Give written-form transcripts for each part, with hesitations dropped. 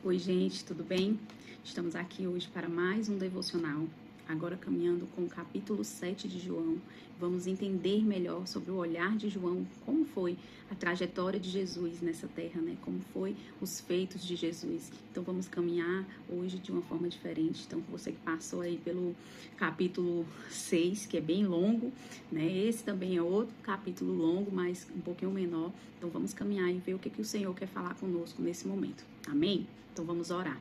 Oi, gente, tudo bem? Estamos aqui hoje para mais um devocional, agora caminhando com o capítulo 7 de João. Vamos entender melhor sobre o olhar de João, como foi a trajetória de Jesus nessa terra, né? Como foi os feitos de Jesus. Então vamos caminhar hoje de uma forma diferente. Então você que passou aí pelo capítulo 6, que é bem longo, né? Esse também é outro capítulo longo, mas um pouquinho menor. Então vamos caminhar e ver o que o Senhor quer falar conosco nesse momento. Amém? Então vamos orar.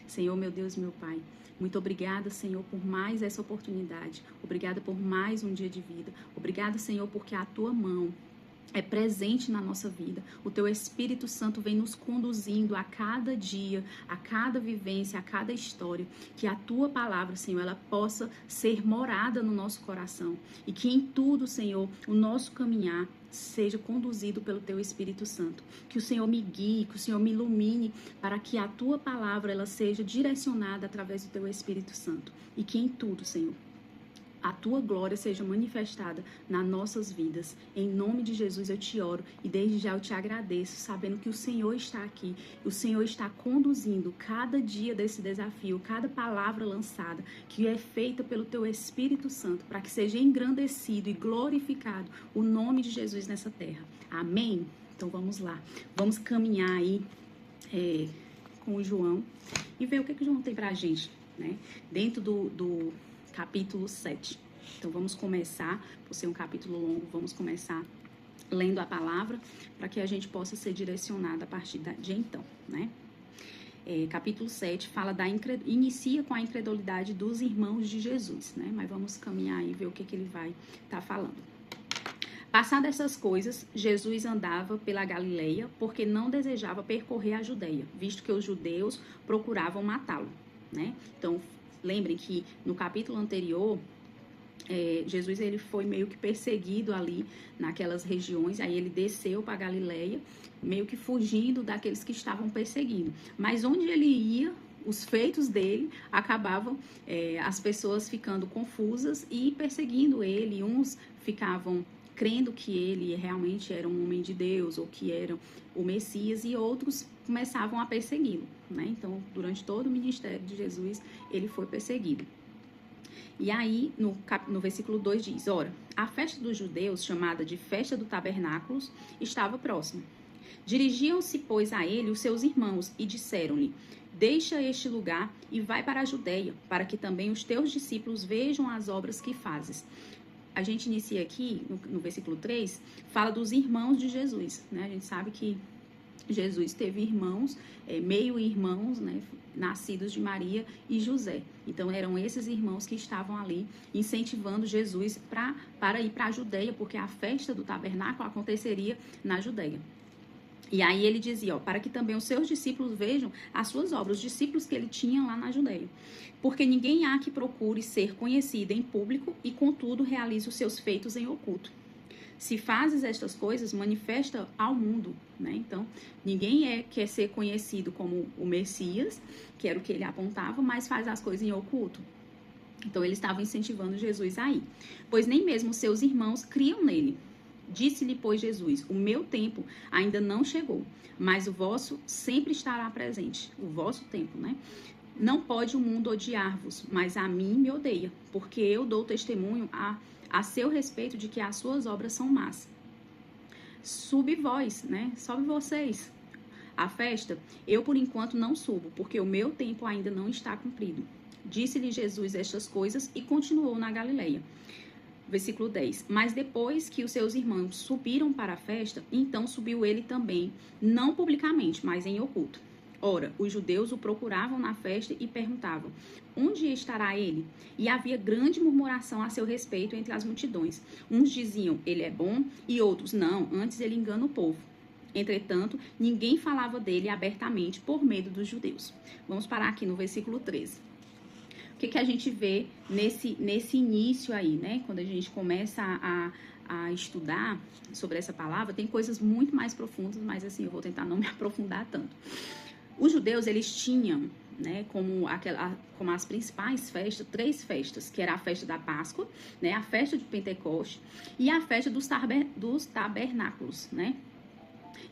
Senhor, meu Deus, meu Pai, muito obrigada, Senhor, por mais essa oportunidade. Obrigada por mais um dia de vida. Obrigada, Senhor, porque a Tua mão é presente na nossa vida. O Teu Espírito Santo vem nos conduzindo a cada dia, a cada vivência, a cada história. Que a Tua palavra, Senhor, ela possa ser morada no nosso coração. E que em tudo, Senhor, o nosso caminhar seja conduzido pelo Teu Espírito Santo. Que o Senhor me guie, que o Senhor me ilumine para que a Tua palavra ela seja direcionada através do Teu Espírito Santo. E que em tudo, Senhor, a Tua glória seja manifestada nas nossas vidas. Em nome de Jesus eu te oro e desde já eu te agradeço, sabendo que o Senhor está aqui, o Senhor está conduzindo cada dia desse desafio, cada palavra lançada, que é feita pelo Teu Espírito Santo, para que seja engrandecido e glorificado o nome de Jesus nessa terra. Amém? Então vamos lá, vamos caminhar aí com o João e ver o que o João tem pra gente, né? Dentro do capítulo 7. Então vamos começar, por ser um capítulo longo, vamos começar lendo a palavra para que a gente possa ser direcionado a partir de então, né? Capítulo 7 fala inicia com a incredulidade dos irmãos de Jesus, né? Mas vamos caminhar e ver o que ele vai estar falando. Passadas essas coisas, Jesus andava pela Galileia porque não desejava percorrer a Judeia, visto que os judeus procuravam matá-lo, né? Então, lembrem que no capítulo anterior, Jesus ele foi meio que perseguido ali naquelas regiões, aí ele desceu para Galileia, meio que fugindo daqueles que estavam perseguindo. Mas onde ele ia, os feitos dele acabavam as pessoas ficando confusas e perseguindo ele. Uns ficavam crendo que ele realmente era um homem de Deus ou que era o Messias, e outros começavam a persegui-lo, né? Então, durante todo o ministério de Jesus, ele foi perseguido. E aí, no versículo 2 diz, ora, a festa dos judeus, chamada de festa do tabernáculos, estava próxima. Dirigiam-se, pois, a ele os seus irmãos e disseram-lhe, deixa este lugar e vai para a Judeia, para que também os teus discípulos vejam as obras que fazes. A gente inicia aqui, no versículo 3, fala dos irmãos de Jesus, né? A gente sabe que Jesus teve irmãos, meio-irmãos, né, nascidos de Maria e José. Então, eram esses irmãos que estavam ali incentivando Jesus para ir para a Judeia, porque a festa do tabernáculo aconteceria na Judeia. E aí ele dizia, para que também os seus discípulos vejam as suas obras, os discípulos que ele tinha lá na Judeia. Porque ninguém há que procure ser conhecido em público e, contudo, realize os seus feitos em oculto. Se fazes estas coisas, manifesta ao mundo, né? Então, ninguém quer ser conhecido como o Messias, que era o que ele apontava, mas faz as coisas em oculto. Então, ele estava incentivando Jesus a ir. Pois nem mesmo seus irmãos criam nele. Disse-lhe, pois, Jesus, o meu tempo ainda não chegou, mas o vosso sempre estará presente. O vosso tempo, né? Não pode o mundo odiar-vos, mas a mim me odeia, porque eu dou testemunho a seu respeito de que as suas obras são más. Subi vós, né? Sobe vocês. A festa, eu por enquanto não subo, porque o meu tempo ainda não está cumprido. Disse-lhe Jesus estas coisas e continuou na Galileia. Versículo 10. Mas depois que os seus irmãos subiram para a festa, então subiu ele também, não publicamente, mas em oculto. Ora, os judeus o procuravam na festa e perguntavam, onde estará ele? E havia grande murmuração a seu respeito entre as multidões. Uns diziam, ele é bom, e outros, não, antes ele engana o povo. Entretanto, ninguém falava dele abertamente por medo dos judeus. Vamos parar aqui no versículo 13. O que a gente vê nesse início aí, né? Quando a gente começa a estudar sobre essa palavra, tem coisas muito mais profundas, mas assim, eu vou tentar não me aprofundar tanto. Os judeus, eles tinham, né, como as principais festas, 3 festas, que era a festa da Páscoa, né, a festa de Pentecoste e a festa dos tabernáculos, né?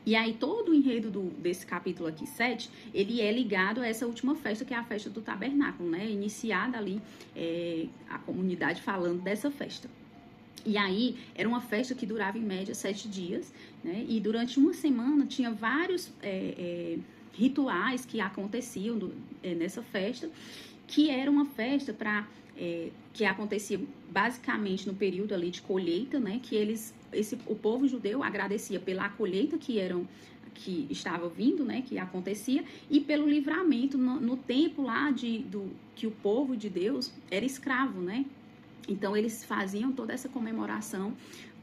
E aí todo o enredo desse capítulo aqui, 7, ele é ligado a essa última festa, que é a festa do tabernáculo, né? Iniciada ali a comunidade falando dessa festa. E aí era uma festa que durava em média 7 dias, né? E durante uma semana tinha vários rituais que aconteciam nessa festa, que era uma festa que acontecia basicamente no período ali de colheita, né? Que o povo judeu agradecia pela colheita que estava vindo, né? Que acontecia, e pelo livramento no tempo lá que o povo de Deus era escravo, né? Então eles faziam toda essa comemoração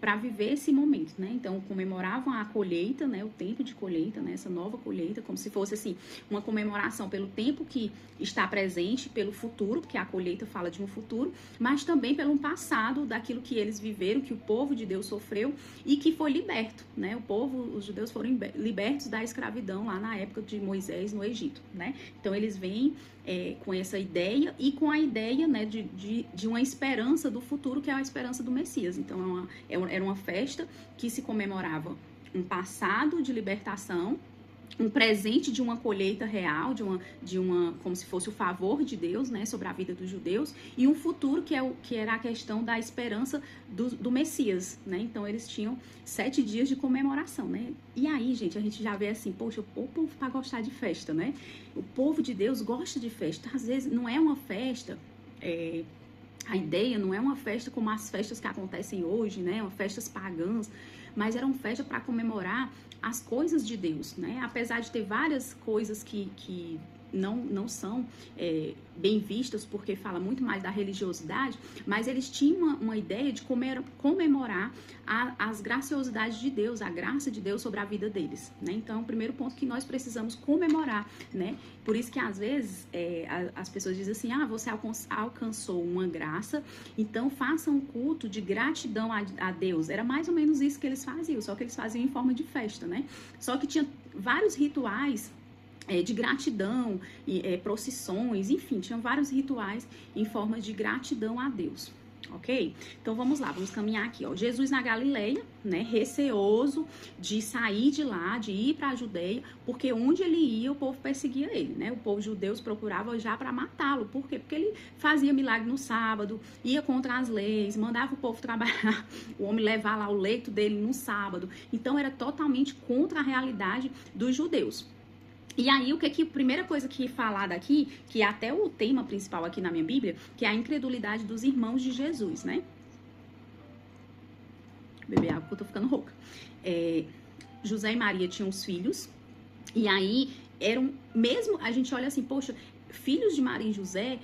para viver esse momento, né? Então comemoravam a colheita, né? O tempo de colheita, né? Essa nova colheita, como se fosse assim uma comemoração pelo tempo que está presente, pelo futuro, porque a colheita fala de um futuro, mas também pelo passado daquilo que eles viveram, que o povo de Deus sofreu e que foi liberto, né? Os judeus foram libertos da escravidão lá na época de Moisés no Egito, né? Então eles vêm com essa ideia e com a ideia, né, de uma esperança do futuro, que é a esperança do Messias. Então era uma festa que se comemorava um passado de libertação, um presente de uma colheita real, como se fosse o favor de Deus, né, sobre a vida dos judeus, e um futuro que era a questão da esperança do Messias, né? Então eles tinham 7 dias de comemoração, né? E aí, gente, a gente já vê assim, poxa, o povo para gostar de festa, né? O povo de Deus gosta de festa. Às vezes não é uma festa, a ideia não é uma festa como as festas que acontecem hoje, né? Festas pagãs, mas era uma festa para comemorar as coisas de Deus, né? Apesar de ter várias coisas que não são bem vistas, porque fala muito mais da religiosidade, mas eles tinham uma ideia de comemorar as graciosidades de Deus, a graça de Deus sobre a vida deles, né? Então, o primeiro ponto que nós precisamos comemorar, né? Por isso que às vezes as pessoas dizem assim, você alcançou uma graça, então faça um culto de gratidão a Deus. Era mais ou menos isso que eles faziam, só que eles faziam em forma de festa, né? Só que tinha vários rituais de gratidão, procissões, enfim, tinham vários rituais em forma de gratidão a Deus, ok? Então vamos lá, vamos caminhar aqui, ó. Jesus na Galileia, né, receoso de sair de lá, de ir para a Judeia, porque onde ele ia, o povo perseguia ele, né? O povo judeu procurava já para matá-lo. Por quê? Porque ele fazia milagre no sábado, ia contra as leis, mandava o povo trabalhar, o homem levar lá o leito dele no sábado. Então era totalmente contra a realidade dos judeus. E aí, a primeira coisa que falar daqui, que é até o tema principal aqui na minha Bíblia, que é a incredulidade dos irmãos de Jesus, né? Beber água porque eu tô ficando rouca. José e Maria tinham os filhos, e aí mesmo a gente olha assim, poxa, filhos de Maria e José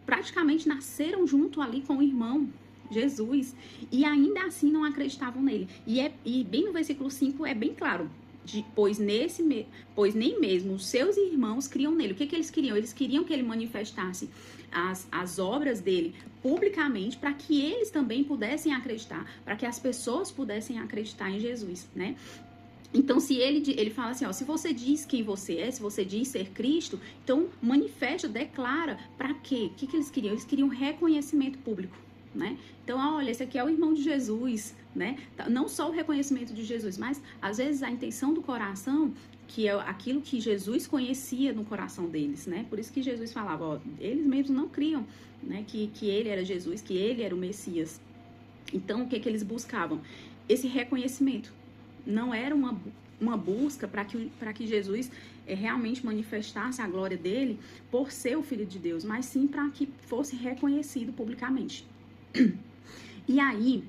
praticamente nasceram junto ali com o irmão Jesus, e ainda assim não acreditavam nele. E bem no versículo 5 é bem claro, pois nem mesmo os seus irmãos criam nele. O que eles queriam? Eles queriam que ele manifestasse as obras dele publicamente, para que eles também pudessem acreditar, para que as pessoas pudessem acreditar em Jesus, né? Então, se ele fala assim, se você diz quem você é, se você diz ser Cristo, então manifesta, declara. Para quê? O que eles queriam? Eles queriam reconhecimento público, né? Então, olha, esse aqui é o irmão de Jesus, né? Não só o reconhecimento de Jesus, mas às vezes a intenção do coração, que é aquilo que Jesus conhecia no coração deles, né? Por isso que Jesus falava, eles mesmos não criam, né? Que ele era Jesus, que ele era o Messias. Então, o que eles buscavam? Esse reconhecimento. Não era uma busca para que Jesus realmente manifestasse a glória dele por ser o Filho de Deus, mas sim para que fosse reconhecido publicamente. E aí,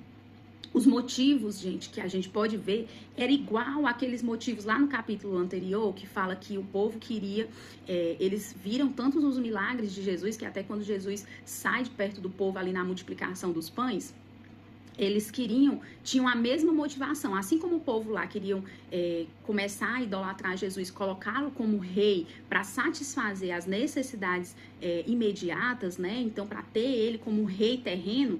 os motivos, gente, que a gente pode ver, era igual àqueles motivos lá no capítulo anterior, que fala que o povo queria, eles viram tantos os milagres de Jesus, que até quando Jesus sai de perto do povo ali na multiplicação dos pães, eles tinham a mesma motivação, assim como o povo lá queriam começar a idolatrar Jesus, colocá-lo como rei para satisfazer as necessidades imediatas, né? Então, para ter ele como rei terreno,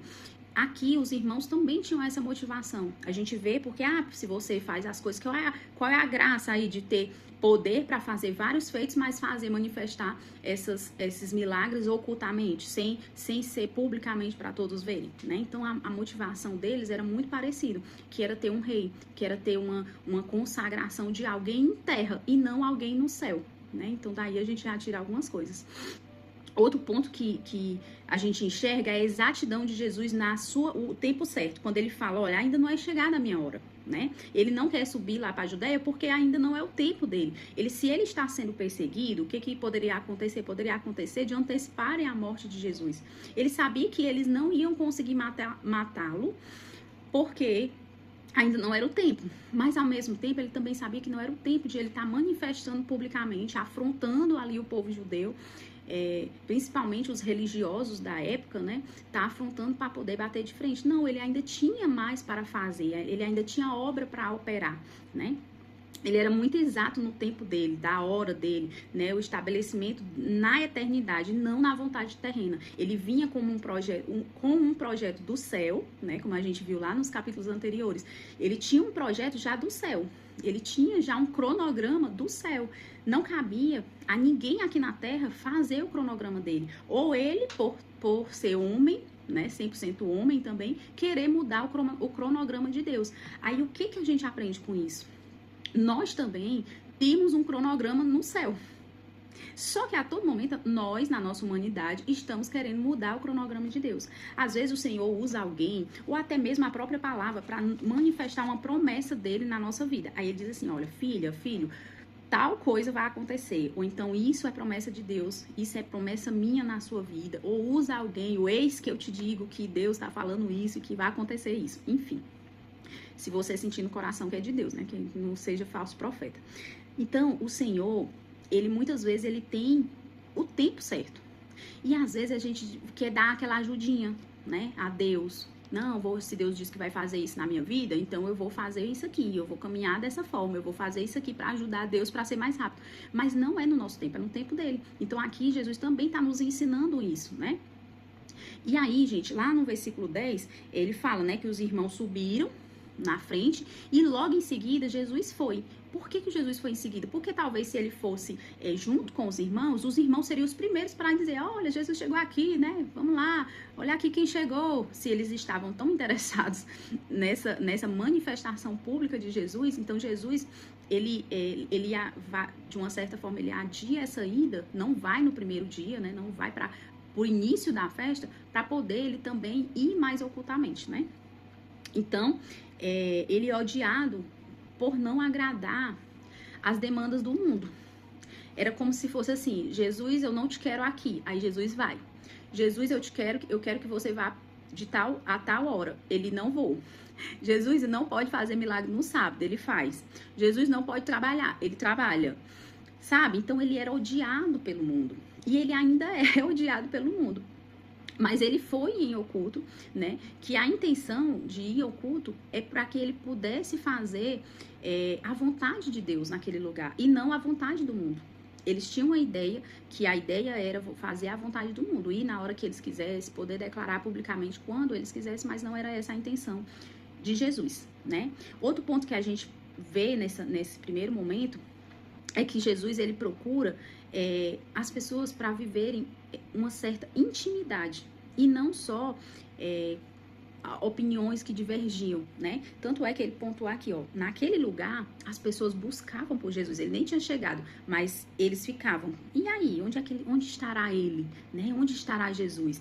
aqui os irmãos também tinham essa motivação. A gente vê porque, se você faz as coisas, qual é a graça aí de ter poder para fazer vários feitos, mas manifestar esses milagres ocultamente, sem ser publicamente para todos verem, né? Então a motivação deles era muito parecida, que era ter um rei, que era ter uma consagração de alguém em terra e não alguém no céu, né? Então daí a gente já tira algumas coisas. Outro ponto que a gente enxerga é a exatidão de Jesus o tempo certo. Quando ele fala, olha, ainda não é chegada a minha hora, né? Ele não quer subir lá para a Judéia porque ainda não é o tempo dele. Se ele está sendo perseguido, o que poderia acontecer? Poderia acontecer de anteciparem a morte de Jesus. Ele sabia que eles não iam conseguir matá-lo porque ainda não era o tempo, mas ao mesmo tempo ele também sabia que não era o tempo de ele estar manifestando publicamente, afrontando ali o povo judeu, principalmente os religiosos da época, né, tá afrontando para poder bater de frente. Não, ele ainda tinha mais para fazer, ele ainda tinha obra para operar, né? Ele era muito exato no tempo dele, da hora dele, né? O estabelecimento na eternidade, não na vontade terrena. Ele vinha como um projeto do céu, né? Como a gente viu lá nos capítulos anteriores. Ele tinha um projeto já do céu. Ele tinha já um cronograma do céu. Não cabia a ninguém aqui na terra fazer o cronograma dele. Ou ele, por ser homem, né, 100% homem também, querer mudar o cronograma de Deus. Aí o que a gente aprende com isso? Nós também temos um cronograma no céu. Só que a todo momento, nós, na nossa humanidade, estamos querendo mudar o cronograma de Deus. Às vezes o Senhor usa alguém, ou até mesmo a própria palavra, para manifestar uma promessa dele na nossa vida. Aí ele diz assim, olha, filha, filho, tal coisa vai acontecer. Ou então isso é promessa de Deus, isso é promessa minha na sua vida. Ou usa alguém, ou eis que eu te digo que Deus está falando isso e que vai acontecer isso. Enfim. Se você sentir no coração que é de Deus, né? Que não seja falso profeta. Então, o Senhor, ele muitas vezes, ele tem o tempo certo. E às vezes a gente quer dar aquela ajudinha, né? A Deus. Não, se Deus diz que vai fazer isso na minha vida, então eu vou fazer isso aqui, eu vou caminhar dessa forma, eu vou fazer isso aqui para ajudar Deus para ser mais rápido. Mas não é no nosso tempo, é no tempo dele. Então aqui Jesus também está nos ensinando isso, né? E aí, gente, lá no versículo 10, ele fala, né, que os irmãos subiram na frente e logo em seguida Jesus foi. Por que Jesus foi em seguida? Porque talvez se ele fosse junto com os irmãos seriam os primeiros para dizer, olha, Jesus chegou aqui, né? Vamos lá, olha aqui quem chegou. Se eles estavam tão interessados nessa manifestação pública de Jesus, então Jesus, ele de uma certa forma, ele adia essa ida, não vai no primeiro dia, né? Não vai para o início da festa, para poder ele também ir mais ocultamente, né? Então, ele é odiado por não agradar as demandas do mundo. Era como se fosse assim, Jesus, eu não te quero aqui. Aí Jesus vai. Jesus, eu quero que você vá de tal a tal hora. Ele não vou. Jesus não pode fazer milagre no sábado, ele faz. Jesus não pode trabalhar, ele trabalha. Sabe? Então ele era odiado pelo mundo. E ele ainda é odiado pelo mundo. Mas ele foi em oculto, né? Que a intenção de ir oculto é para que ele pudesse fazer a vontade de Deus naquele lugar e não a vontade do mundo. Eles tinham a ideia era fazer a vontade do mundo, ir na hora que eles quisessem, poder declarar publicamente quando eles quisessem, mas não era essa a intenção de Jesus, né? Outro ponto que a gente vê nesse primeiro momento é que Jesus, ele procura as pessoas para viverem uma certa intimidade e não só opiniões que divergiam, né? Tanto é que ele pontua aqui, ó, naquele lugar as pessoas buscavam por Jesus, ele nem tinha chegado, mas eles ficavam, e aí, onde estará ele, né? Onde estará Jesus?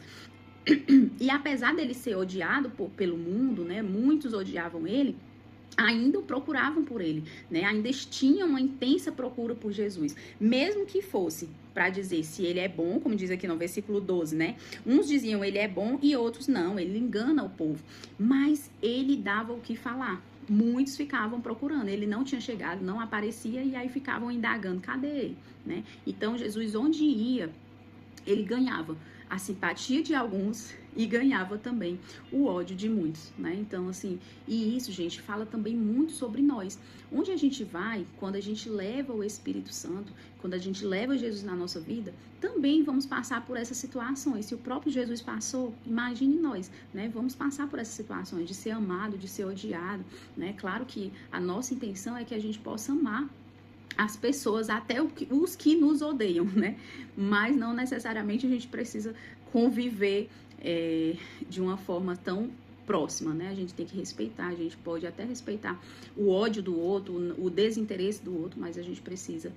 E apesar dele ser odiado pelo mundo, né? Muitos odiavam ele, ainda o procuravam por ele, né? Ainda tinham uma intensa procura por Jesus, mesmo que fosse para dizer se ele é bom, como diz aqui no versículo 12, né? Uns diziam ele é bom e outros não, ele engana o povo, mas ele dava o que falar. Muitos ficavam procurando, ele não tinha chegado, não aparecia e aí ficavam indagando, cadê ele, né? Então Jesus, onde ia, ele ganhava a simpatia de alguns e ganhava também o ódio de muitos, né? Então, assim, e isso, gente, fala também muito sobre nós. Onde a gente vai, quando a gente leva o Espírito Santo, quando a gente leva Jesus na nossa vida, também vamos passar por essas situações. Se o próprio Jesus passou, imagine nós, né? Vamos passar por essas situações de ser amado, de ser odiado, né? Claro que a nossa intenção é que a gente possa amar as pessoas, até os que nos odeiam, né? Mas não necessariamente a gente precisa conviver de uma forma tão próxima, né? A gente tem que respeitar, a gente pode até respeitar o ódio do outro, o desinteresse do outro, mas a gente precisa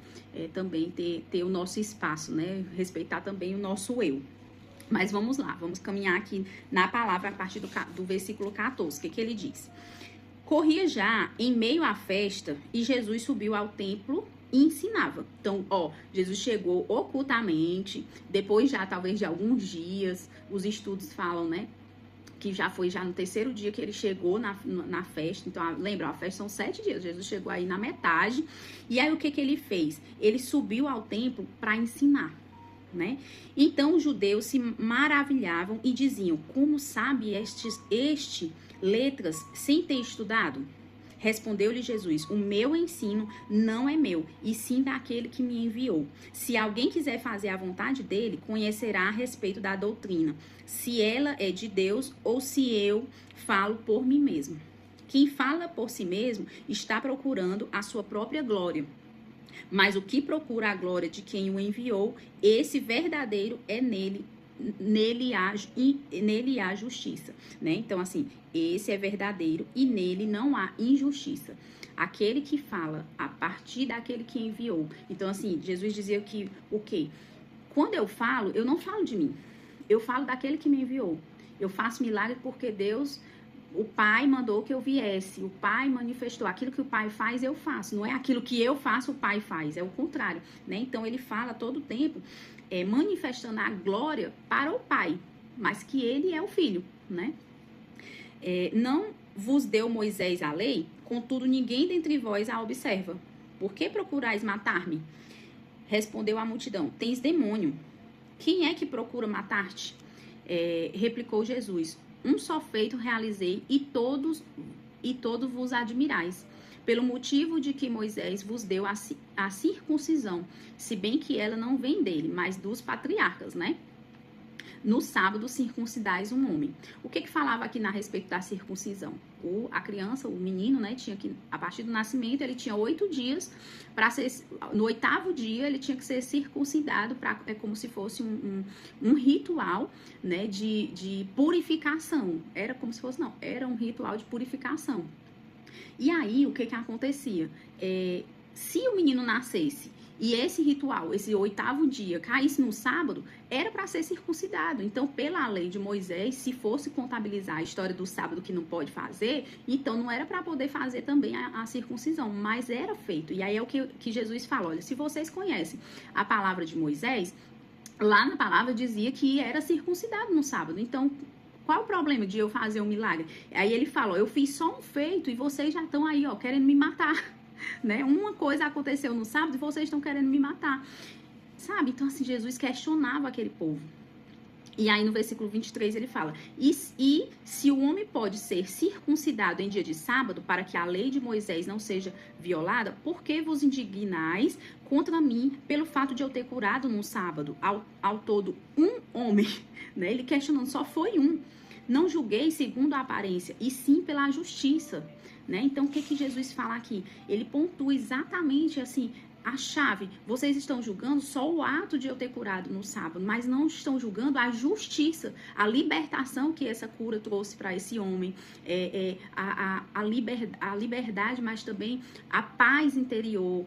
também ter o nosso espaço, né? Respeitar também o nosso eu. Mas vamos lá, vamos caminhar aqui na palavra a partir do versículo 14, que ele diz: corria já em meio à festa e Jesus subiu ao templo e ensinava. Então, Jesus chegou ocultamente, depois já talvez de alguns dias, os estudos falam, né, que já foi no terceiro dia que ele chegou na festa. Então, lembra, a festa são 7 dias, Jesus chegou aí na metade, e aí o que ele fez? Ele subiu ao templo para ensinar, né? Então, os judeus se maravilhavam e diziam: como sabe este letras sem ter estudado? Respondeu-lhe Jesus: o meu ensino não é meu, e sim daquele que me enviou. Se alguém quiser fazer a vontade dele, conhecerá a respeito da doutrina, se ela é de Deus ou se eu falo por mim mesmo. Quem fala por si mesmo está procurando a sua própria glória. Mas o que procura a glória de quem o enviou, esse verdadeiro é nele há justiça, né? Então, assim, esse é verdadeiro e nele não há injustiça. Aquele que fala a partir daquele que enviou. Então, assim, Jesus dizia que o quê? Quando eu falo, eu não falo de mim. Eu falo daquele que me enviou. Eu faço milagre porque Deus, o Pai mandou que eu viesse. O Pai manifestou. Aquilo que o Pai faz, eu faço. Não é aquilo que eu faço, o Pai faz. É o contrário, né? Então, ele fala todo o tempo manifestando a glória para o Pai, mas que ele é o Filho, né? Não vos deu Moisés a lei, contudo ninguém dentre vós a observa. Por que procurais matar-me? Respondeu a multidão: tens demônio. Quem é que procura matar-te? Replicou Jesus: um só feito realizei e todos vos admirais. Pelo motivo de que Moisés vos deu a circuncisão, se bem que ela não vem dele, mas dos patriarcas, né? No sábado circuncidais um homem. O que falava aqui a respeito da circuncisão? A criança, o menino, né, tinha que, a partir do nascimento, ele tinha 8 dias para ser, no 8º dia ele tinha que ser circuncidado, como se fosse um ritual, né, de purificação. Era como se fosse, não, era um ritual de purificação. E aí, o que acontecia? Se o menino nascesse e esse ritual, esse 8º dia, caísse no sábado, era para ser circuncidado. Então, pela lei de Moisés, se fosse contabilizar a história do sábado que não pode fazer, então não era para poder fazer também a circuncisão, mas era feito. E aí é o que Jesus fala: olha, se vocês conhecem a palavra de Moisés, lá na palavra dizia que era circuncidado no sábado. Então, qual o problema de eu fazer um milagre? Aí ele fala: eu fiz só um feito e vocês já estão aí, querendo me matar, né? Uma coisa aconteceu no sábado e vocês estão querendo me matar, sabe? Então, assim, Jesus questionava aquele povo. E aí no versículo 23 ele fala: e se o homem pode ser circuncidado em dia de sábado, para que a lei de Moisés não seja violada, por que vos indignais contra mim pelo fato de eu ter curado no sábado ao todo um homem? Né? Ele questionando: só foi um. Não julguei segundo a aparência, e sim pela justiça. Né? Então, o que Jesus fala aqui? Ele pontua exatamente assim a chave. Vocês estão julgando só o ato de eu ter curado no sábado, mas não estão julgando a justiça, a libertação que essa cura trouxe para esse homem, a liberdade, mas também a paz interior,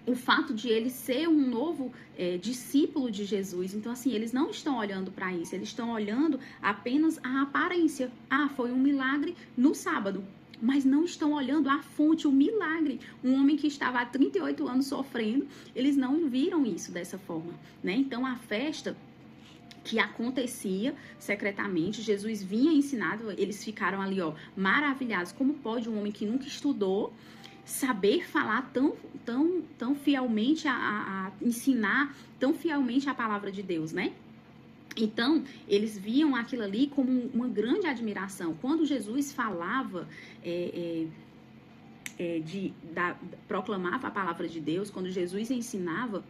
o fato de ele ser um novo discípulo de Jesus. Então, assim, eles não estão olhando para isso, eles estão olhando apenas a aparência. Foi um milagre no sábado, mas não estão olhando a fonte, o milagre. Um homem que estava há 38 anos sofrendo, eles não viram isso dessa forma, né? Então, a festa que acontecia secretamente, Jesus vinha ensinado, eles ficaram ali, maravilhados. Como pode um homem que nunca estudou saber falar tão fielmente, a ensinar tão fielmente a palavra de Deus, né? Então, eles viam aquilo ali como uma grande admiração. Quando Jesus falava, proclamava a palavra de Deus, quando Jesus ensinava,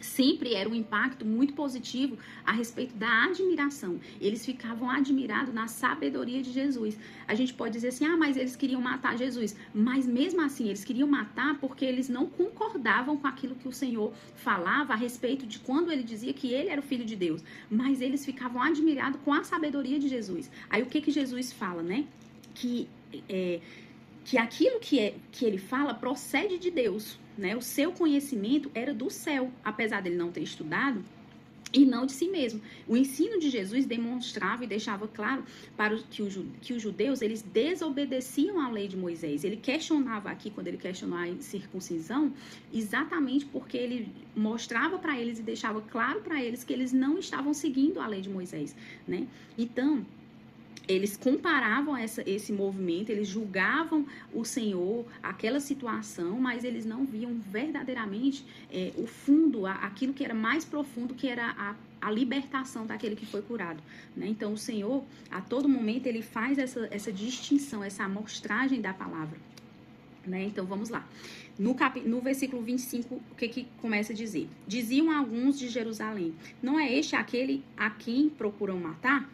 sempre era um impacto muito positivo a respeito da admiração. Eles ficavam admirados na sabedoria de Jesus. A gente pode dizer assim, mas eles queriam matar Jesus. Mas mesmo assim, eles queriam matar porque eles não concordavam com aquilo que o Senhor falava a respeito de quando ele dizia que ele era o Filho de Deus. Mas eles ficavam admirados com a sabedoria de Jesus. Aí o que Jesus fala, né? Que aquilo que ele fala procede de Deus. Né? O seu conhecimento era do céu, apesar dele não ter estudado, e não de si mesmo. O ensino de Jesus demonstrava e deixava claro para que os judeus, eles desobedeciam à lei de Moisés. Ele questionava aqui, quando ele questionou a circuncisão, exatamente porque ele mostrava para eles e deixava claro para eles que eles não estavam seguindo a lei de Moisés, né? Então, eles comparavam esse movimento, eles julgavam o Senhor, aquela situação, mas eles não viam verdadeiramente o fundo, aquilo que era mais profundo, que era a libertação daquele que foi curado, né? Então, o Senhor, a todo momento, ele faz essa distinção, essa amostragem da palavra, né? Então, vamos lá. No versículo 25, o que começa a dizer? Diziam alguns de Jerusalém, não é este aquele a quem procuram matar?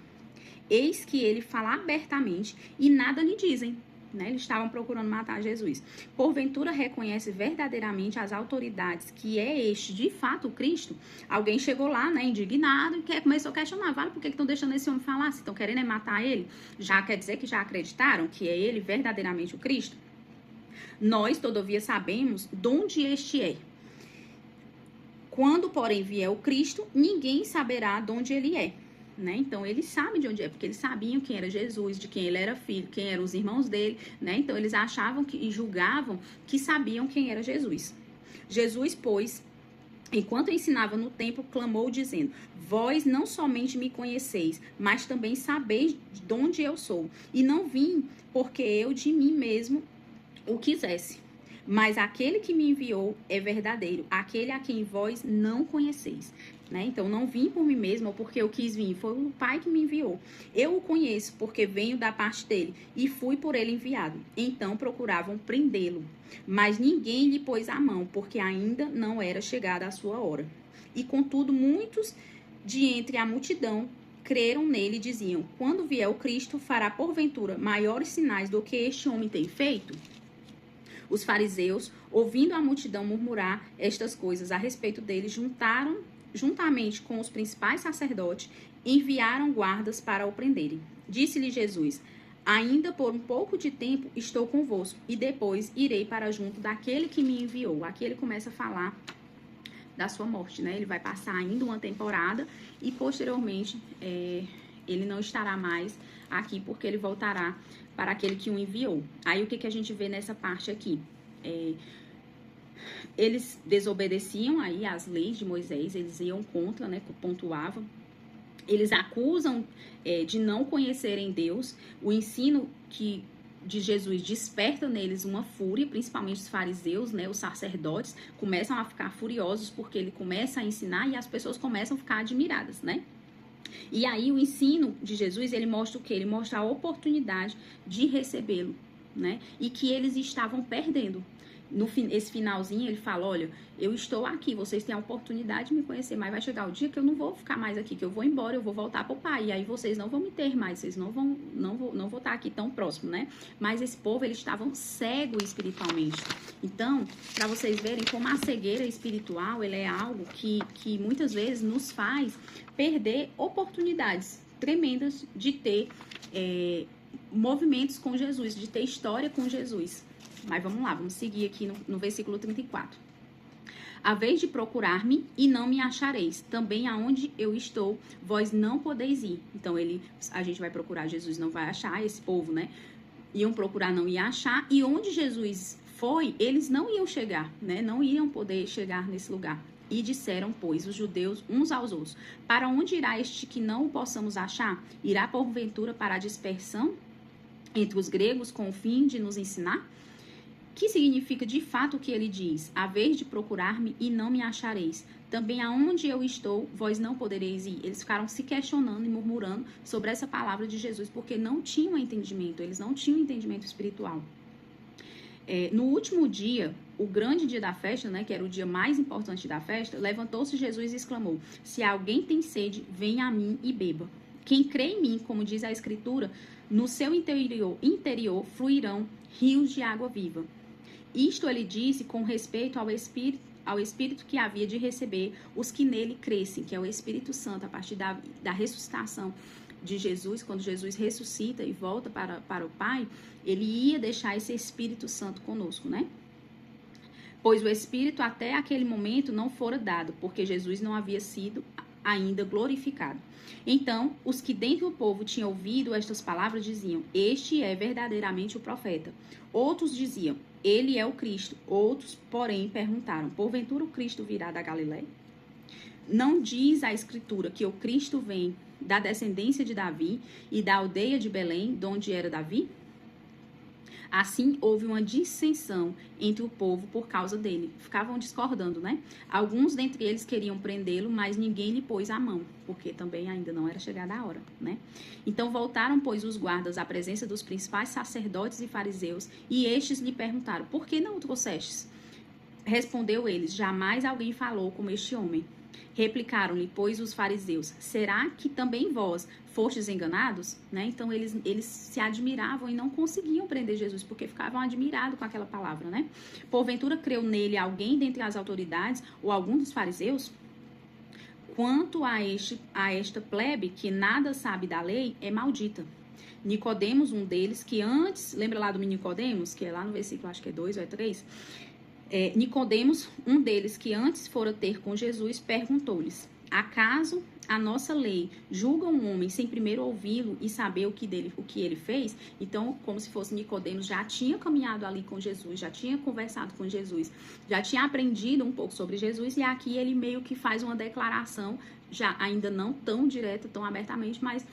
Eis que ele fala abertamente e nada lhe dizem. Né? Eles estavam procurando matar Jesus. Porventura reconhece verdadeiramente as autoridades que é este, de fato, o Cristo? Alguém chegou lá, né, indignado, e começou a questionar. Vale, por que estão deixando esse homem falar? Se estão querendo matar ele? Já quer dizer que já acreditaram que é ele verdadeiramente o Cristo? Nós, todavia, sabemos de onde este é. Quando, porém, vier o Cristo, ninguém saberá de onde ele é. Né? Então, eles sabem de onde é, porque eles sabiam quem era Jesus, de quem ele era filho, quem eram os irmãos dele, né? Então, eles achavam e julgavam que sabiam quem era Jesus. Jesus, pois, enquanto ensinava no templo, clamou dizendo, vós não somente me conheceis, mas também sabeis de onde eu sou. E não vim porque eu de mim mesmo o quisesse. Mas aquele que me enviou é verdadeiro, aquele a quem vós não conheceis. Né? Então, não vim por mim mesma ou porque eu quis vir, foi o Pai que me enviou. Eu o conheço porque venho da parte dele e fui por ele enviado. Então, procuravam prendê-lo, mas ninguém lhe pôs a mão, porque ainda não era chegada a sua hora. E, contudo, muitos de entre a multidão creram nele e diziam, quando vier o Cristo, fará porventura maiores sinais do que este homem tem feito? Os fariseus, ouvindo a multidão murmurar estas coisas a respeito dele, juntamente com os principais sacerdotes, enviaram guardas para o prenderem. Disse-lhe Jesus, ainda por um pouco de tempo estou convosco, e depois irei para junto daquele que me enviou. Aqui ele começa a falar da sua morte, né? Ele vai passar ainda uma temporada e posteriormente ele não estará mais aqui porque ele voltará para aquele que o enviou. Aí o que a gente vê nessa parte aqui? Eles desobedeciam aí às leis de Moisés, eles iam contra, né, pontuavam. Eles acusam de não conhecerem Deus. O ensino de Jesus desperta neles uma fúria, principalmente os fariseus, né, os sacerdotes, começam a ficar furiosos porque ele começa a ensinar e as pessoas começam a ficar admiradas, né? E aí o ensino de Jesus, ele mostra o quê? Ele mostra a oportunidade de recebê-lo, né? E que eles estavam perdendo. Esse finalzinho, ele fala, olha, eu estou aqui, vocês têm a oportunidade de me conhecer, mas vai chegar o dia que eu não vou ficar mais aqui, que eu vou embora, eu vou voltar para o Pai, e aí vocês não vão me ter mais, vocês não vou estar aqui tão próximo, né? Mas esse povo, eles estavam cegos espiritualmente. Então, para vocês verem como a cegueira espiritual, ele é algo que muitas vezes nos faz perder oportunidades tremendas de ter movimentos com Jesus, de ter história com Jesus. Mas vamos lá, vamos seguir aqui no versículo 34. A vez de procurar-me e não me achareis, também aonde eu estou, vós não podeis ir. Então, a gente vai procurar Jesus, não vai achar, esse povo, né? Iam procurar, não ia achar, e onde Jesus foi, eles não iam chegar, né? Não iam poder chegar nesse lugar. E disseram, pois, os judeus uns aos outros, para onde irá este que não o possamos achar? Irá porventura para a dispersão entre os gregos com o fim de nos ensinar? Que significa de fato o que ele diz? Haveis de procurar-me e não me achareis. Também aonde eu estou, vós não podereis ir. Eles ficaram se questionando e murmurando sobre essa palavra de Jesus, porque não tinham entendimento, eles não tinham entendimento espiritual. No último dia, o grande dia da festa, né, que era o dia mais importante da festa, levantou-se Jesus e exclamou: se alguém tem sede, venha a mim e beba. Quem crê em mim, como diz a Escritura, no seu interior fluirão rios de água viva. Isto ele disse com respeito ao Espírito que havia de receber os que nele crescem, que é o Espírito Santo, a partir da ressuscitação de Jesus. Quando Jesus ressuscita e volta para o Pai, ele ia deixar esse Espírito Santo conosco, né? Pois o Espírito até aquele momento não fora dado, porque Jesus não havia sido ainda glorificado. Então, os que dentre o povo tinham ouvido estas palavras diziam: este é verdadeiramente o profeta. Outros diziam: ele é o Cristo. Outros, porém, perguntaram: porventura o Cristo virá da Galiléia? Não diz a Escritura que o Cristo vem da descendência de Davi e da aldeia de Belém, de onde era Davi? Assim, houve uma dissensão entre o povo por causa dele. Ficavam discordando, né? Alguns dentre eles queriam prendê-lo, mas ninguém lhe pôs a mão, porque também ainda não era chegada a hora, né? Então voltaram, pois, os guardas à presença dos principais sacerdotes e fariseus, e estes lhe perguntaram: por que não o trouxestes? Respondeu eles: jamais alguém falou como este homem. Replicaram-lhe, pois, os fariseus: será que também vós fostes enganados? Né? Então, eles se admiravam e não conseguiam prender Jesus, porque ficavam admirados com aquela palavra, né? Porventura, creu nele alguém dentre as autoridades ou algum dos fariseus? Quanto a esta plebe, que nada sabe da lei, é maldita. Nicodemos, um deles, que antes... Lembra lá do Nicodemos? Que é lá no versículo, acho que é 2 ou é 3... Nicodemos, um deles que antes fora ter com Jesus, perguntou-lhes: acaso a nossa lei julga um homem sem primeiro ouvi-lo e saber o que ele fez? Então, como se fosse Nicodemos, já tinha caminhado ali com Jesus, já tinha conversado com Jesus, já tinha aprendido um pouco sobre Jesus, e aqui ele meio que faz uma declaração, já ainda não tão direta, tão abertamente, mas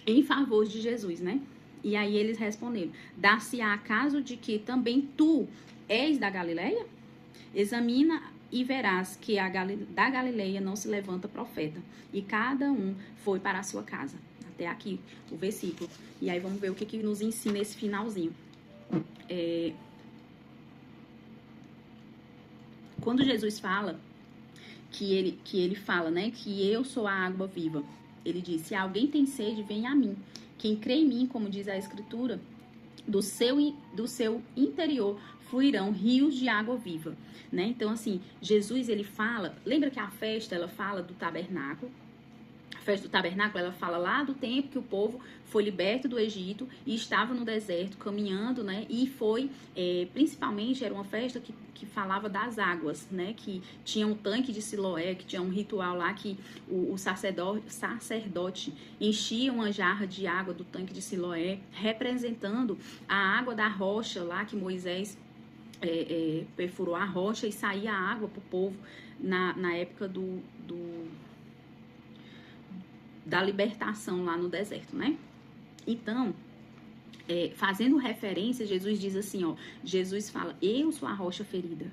em favor de Jesus, né? E aí eles responderam: dar-se-á caso de que também tu és da Galileia? Examina e verás que da Galileia não se levanta profeta. E cada um foi para a sua casa. Até aqui o versículo. E aí vamos ver o que nos ensina esse finalzinho. Quando Jesus fala, que ele fala, né, que eu sou a água viva. Ele diz: se alguém tem sede, venha a mim. Quem crê em mim, como diz a Escritura, do seu interior fluirão rios de água viva, né? Então, assim, Jesus, ele fala... Lembra que a festa, ela fala do tabernáculo? A festa do tabernáculo, ela fala lá do tempo que o povo foi liberto do Egito e estava no deserto, caminhando, né? E foi, principalmente, era uma festa que falava das águas, né? Que tinha um tanque de Siloé, que tinha um ritual lá que o sacerdote enchia uma jarra de água do tanque de Siloé, representando a água da rocha lá que Moisés perfurou a rocha e saía a água para o povo na época da libertação lá no deserto, né? Então, fazendo referência, Jesus diz assim, ó, Jesus fala: eu sou a rocha ferida,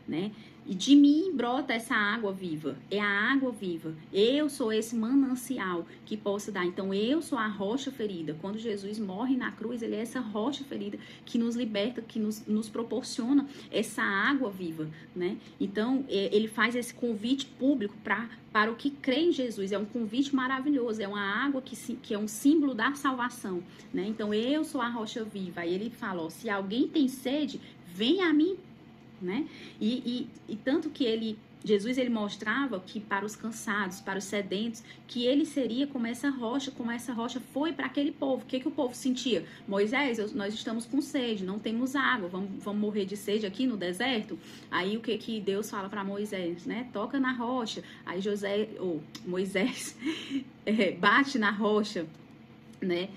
né? E de mim brota essa água viva, é a água viva. Eu sou esse manancial que posso dar. Então, eu sou a rocha ferida. Quando Jesus morre na cruz, ele é essa rocha ferida que nos liberta, que nos proporciona essa água viva, né? Então, ele faz esse convite público para o que crê em Jesus. É um convite maravilhoso, é uma água que é um símbolo da salvação, né? Então, eu sou a rocha viva. Aí ele fala, ó, se alguém tem sede, venha a mim, né? E tanto que Jesus mostrava que para os cansados, para os sedentos, que ele seria como essa rocha foi para aquele povo. O que o povo sentia? Moisés, nós estamos com sede, não temos água, vamos morrer de sede aqui no deserto? Aí o que Deus fala para Moisés, né? Toca na rocha. Aí Moisés bate na rocha, né?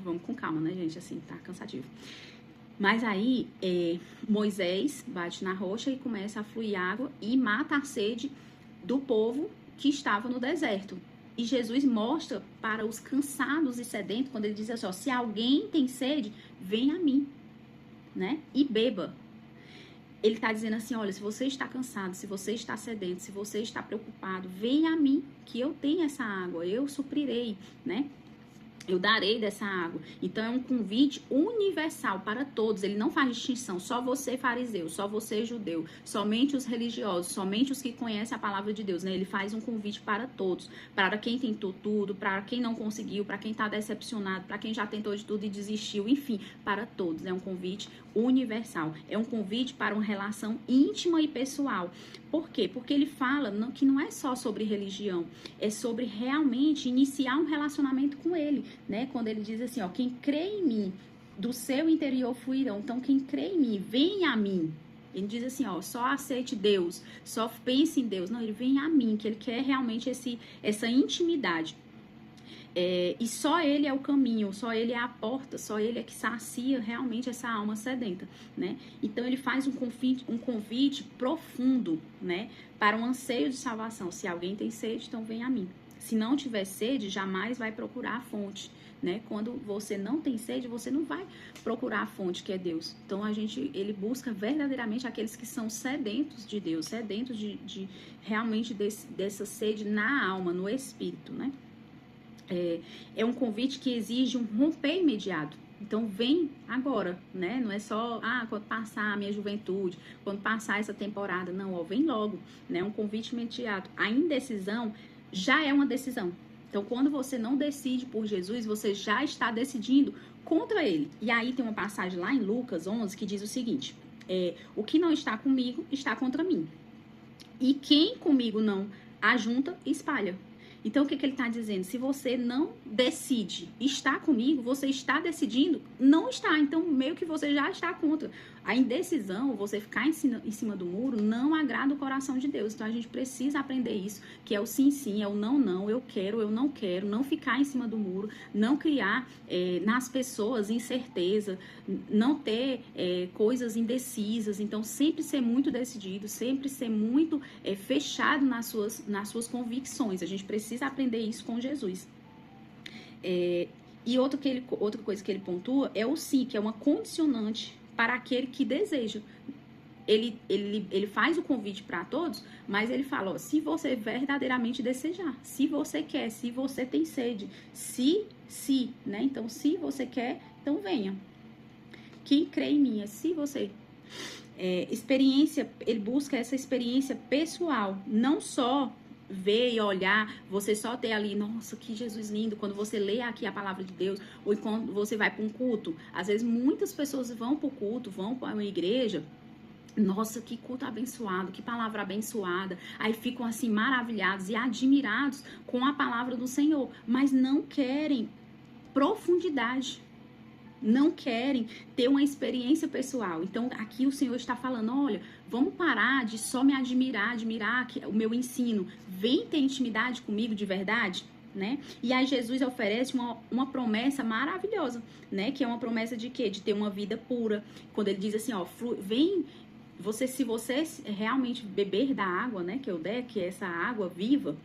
Vamos com calma, né, gente? Assim, tá cansativo. Mas aí, Moisés bate na rocha e começa a fluir água e mata a sede do povo que estava no deserto. E Jesus mostra para os cansados e sedentos, quando ele diz assim, ó, se alguém tem sede, vem a mim. né? E beba. Ele está dizendo assim, olha, se você está cansado, se você está sedento, se você está preocupado, venha a mim, que eu tenho essa água, eu suprirei, né? Eu darei dessa água. Então, é um convite universal para todos. Ele não faz distinção. Só você, fariseu. Só você, judeu. Somente os religiosos. Somente os que conhecem a palavra de Deus. Né? Ele faz um convite para todos. Para quem tentou tudo. Para quem não conseguiu. Para quem está decepcionado. Para quem já tentou de tudo e desistiu. Enfim, para todos. É um convite universal. É um convite para uma relação íntima e pessoal. Por quê? Porque ele fala que não é só sobre religião. É sobre realmente iniciar um relacionamento com ele. Né? Quando ele diz assim, ó, quem crê em mim, do seu interior fluirão. Então, quem crê em mim, vem a mim. Ele diz assim, ó, só aceite Deus, só pense em Deus. Não, ele vem a mim, que ele quer realmente essa intimidade. E só ele é o caminho, só ele é a porta, só ele é que sacia realmente essa alma sedenta, né? Então, ele faz um convite profundo, né? Para um anseio de salvação. Se alguém tem sede, então vem a mim. Se não tiver sede, jamais vai procurar a fonte, né? Quando você não tem sede, você não vai procurar a fonte, que é Deus. Então, ele busca verdadeiramente aqueles que são sedentos de Deus, sedentos de realmente dessa sede na alma, no espírito, né? É um convite que exige um romper imediato. Então, vem agora, né? Não é só, quando passar a minha juventude, quando passar essa temporada. Não, ó, vem logo, né? Um convite imediato. A indecisão já é uma decisão. Então, quando você não decide por Jesus, você já está decidindo contra ele. E aí tem uma passagem lá em Lucas 11 que diz o seguinte, o que não está comigo está contra mim. E quem comigo não ajunta, espalha. Então, o que ele está dizendo? Se você não decide estar comigo, você está decidindo não estar. Então, meio que você já está contra. A indecisão, você ficar em cima do muro, não agrada o coração de Deus. Então, a gente precisa aprender isso, que é o sim, sim, é o não, não, eu quero, não ficar em cima do muro, não criar nas pessoas incerteza, não ter coisas indecisas. Então, sempre ser muito decidido, sempre ser muito fechado nas suas convicções. A gente precisa aprender isso com Jesus. E outra coisa que ele pontua é o sim, que é uma condicionante para aquele que deseja. Ele faz o convite para todos, mas ele fala, ó, se você verdadeiramente desejar, se você quer, se você tem sede, se, né? Então, se você quer, então venha. Quem crê em mim, se você... ele busca essa experiência pessoal, não só ver e olhar, você só ter ali, nossa, que Jesus lindo, quando você lê aqui a palavra de Deus, ou quando você vai para um culto. Às vezes muitas pessoas vão para o culto, vão para uma igreja, nossa, que culto abençoado, que palavra abençoada, aí ficam assim maravilhados e admirados com a palavra do Senhor, mas não querem profundidade, não querem ter uma experiência pessoal. Então, aqui o Senhor está falando, olha, vamos parar de só me admirar o meu ensino. Vem ter intimidade comigo de verdade, né? E aí Jesus oferece uma promessa maravilhosa, né? Que é uma promessa de quê? De ter uma vida pura. Quando ele diz assim, ó, vem... se você realmente beber da água, né? Que eu der, que é essa água viva,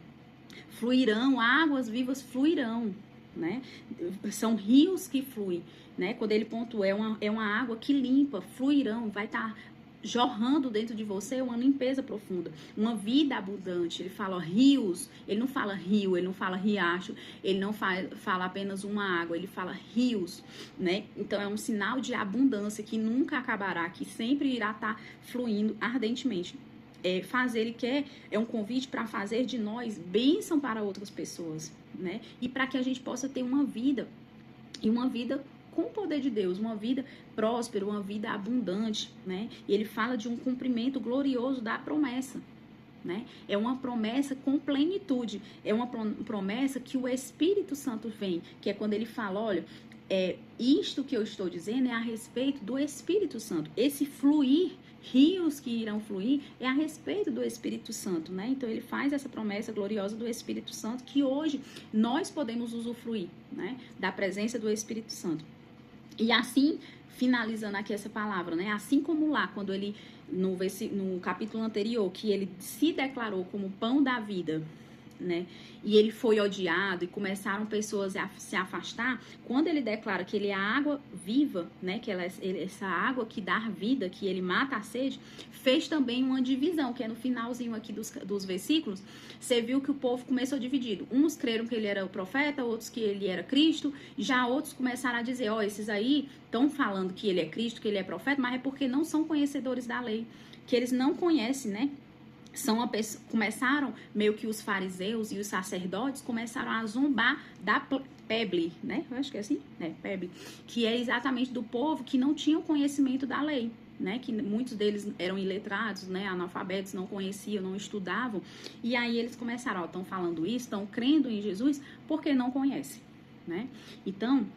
fluirão, águas vivas fluirão, né? São rios que fluem, né? Quando ele pontua, é uma água que limpa, fluirão, vai estar jorrando dentro de você uma limpeza profunda, uma vida abundante. Ele fala, ó, rios, ele não fala rio, ele não fala riacho, ele não fala apenas uma água, ele fala rios, né? Então é um sinal de abundância que nunca acabará, que sempre irá estar fluindo ardentemente. Ele quer, é um convite para fazer de nós bênção para outras pessoas, né? E para que a gente possa ter uma vida, e uma vida com o poder de Deus, uma vida próspera, uma vida abundante, né? E ele fala de um cumprimento glorioso da promessa, né? É uma promessa com plenitude, é uma promessa que o Espírito Santo vem, que é quando ele fala, olha, isto que eu estou dizendo é a respeito do Espírito Santo, esse fluir, rios que irão fluir, é a respeito do Espírito Santo, né? Então ele faz essa promessa gloriosa do Espírito Santo, que hoje nós podemos usufruir, né? Da presença do Espírito Santo. E assim, finalizando aqui essa palavra, né? Assim como lá, quando ele, no capítulo anterior, que ele se declarou como pão da vida, né? E ele foi odiado e começaram pessoas a se afastar. Quando ele declara que ele é a água viva, né? Que essa água que dá vida, que ele mata a sede, fez também uma divisão, que é no finalzinho aqui dos versículos. Você viu que o povo começou dividido. Uns creram que ele era o profeta, outros que ele era Cristo. Já outros começaram a dizer, esses aí estão falando que ele é Cristo, que ele é profeta, mas é porque não são conhecedores da lei, que eles não conhecem, né? Começaram, meio que os fariseus e os sacerdotes começaram a zombar da Peble, né? Eu acho que é assim, né? Peble, que é exatamente do povo que não tinha o conhecimento da lei, né? Que muitos deles eram iletrados, né? Analfabetos, não conheciam, não estudavam. E aí eles começaram, estão falando isso, estão crendo em Jesus porque não conhecem, né? Então,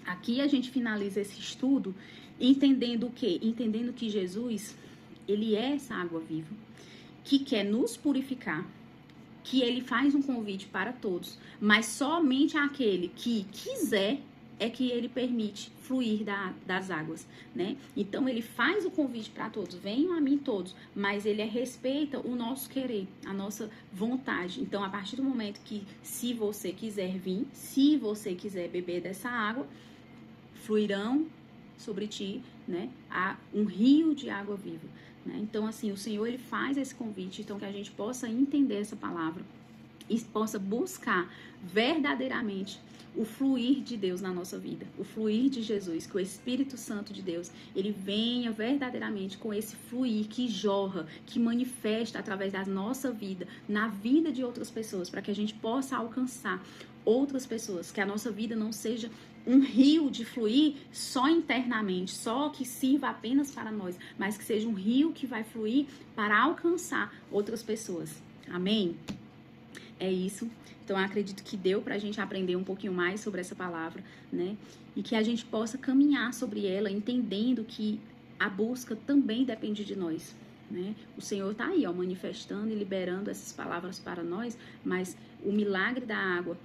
aqui a gente finaliza esse estudo entendendo o quê? Entendendo que Jesus, ele é essa água viva, que quer nos purificar, que ele faz um convite para todos, mas somente aquele que quiser é que ele permite fluir das águas, né? Então ele faz o convite para todos, venham a mim todos, mas ele respeita o nosso querer, a nossa vontade. Então a partir do momento que, se você quiser vir, se você quiser beber dessa água, fluirão sobre ti, né, um rio de água viva. Né? Então, assim, o Senhor, ele faz esse convite, então que a gente possa entender essa palavra e possa buscar verdadeiramente o fluir de Deus na nossa vida, o fluir de Jesus, que o Espírito Santo de Deus, ele venha verdadeiramente com esse fluir que jorra, que manifesta através da nossa vida, na vida de outras pessoas, para que a gente possa alcançar outras pessoas, que a nossa vida não seja um rio de fluir só internamente, só que sirva apenas para nós, mas que seja um rio que vai fluir para alcançar outras pessoas. Amém? É isso. Então, eu acredito que deu pra gente aprender um pouquinho mais sobre essa palavra, né? E que a gente possa caminhar sobre ela, entendendo que a busca também depende de nós, né? O Senhor tá aí, manifestando e liberando essas palavras para nós, mas o milagre da água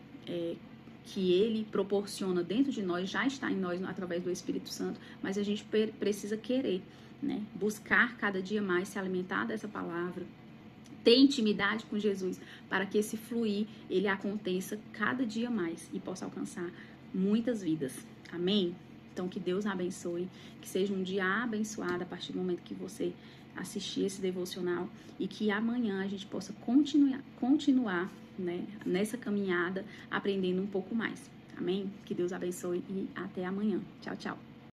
que ele proporciona dentro de nós, já está em nós através do Espírito Santo, mas a gente precisa querer, né? Buscar cada dia mais se alimentar dessa palavra, ter intimidade com Jesus, para que esse fluir, ele aconteça cada dia mais e possa alcançar muitas vidas. Amém? Então, que Deus abençoe, que seja um dia abençoado a partir do momento que você assistir esse devocional e que amanhã a gente possa continuar, né, nessa caminhada, aprendendo um pouco mais. Amém? Que Deus abençoe e até amanhã. Tchau, tchau.